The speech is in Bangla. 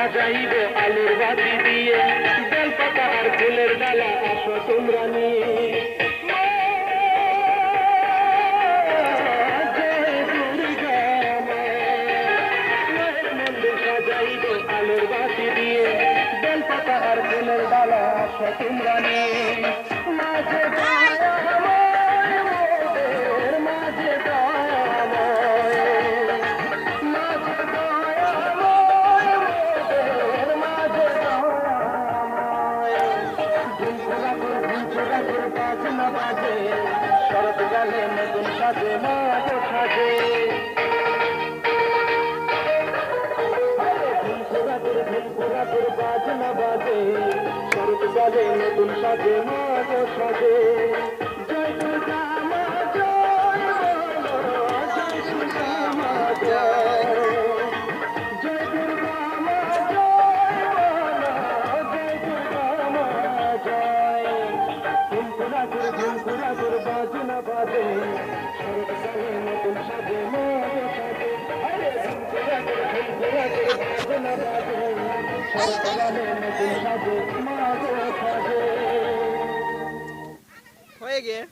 সাজাইব আলোর বাতি দিয়ে, বেলপাতা আর ফুলের ডালা আসো তোমরা নিয়ে। সাজাইব আলোর বাতি দিয়ে, বেলপাতা আর ফুলের ডালা আসো তোমরা নিয়ে। মাঝে শরৎ গালে নতুন সাজে মাঠ সাজে, বাজনা বাজে শরৎ গালে নতুন সাজে মাঠ সাজে। জয় দুর্গা মা জয়, জয় দুর্গা মা জয়, জয় দুর্গা মা জয়, জয় দুর্গা মা জয়। ঝুমকুরাকুর বাজনা বাজে শরৎ গালে নতুন সাজে মাঠ সাজে। বাজনা বাজে শরৎ গালে নতুন সাজে মাঠ সাজে। হয়ে গিয়ে